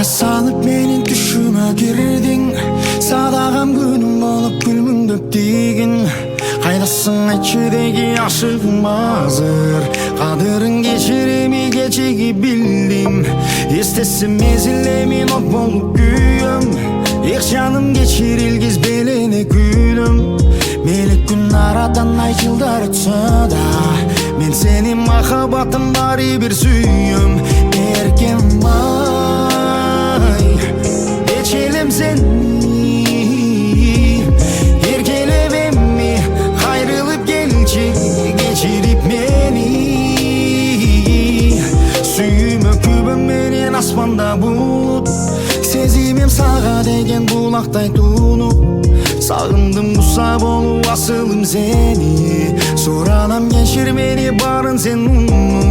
Sanıp menin düşüme girdin, sadagam günüm olup gülmüңдөп digin. Kaydasın içideki aşığım hazır, kadırın geçirimi geçigi bildim. İstesim mezillemin ot bolup güyüm, ilk canım geçirilgiz belene gülüm. Melek gün aradan ay yıllar ötse da, men senin mahabatın bari bir suyum. Bergen vay, geçelim seni, erkelebem mi, ayrılıp gelçi, geçirip beni. Suyum öpübüm menin asmanda bulut, sezimim sağa degen bulakтай tunup. Sağındım musa bolu asılım seni, soranam geçir beni barın sen unut.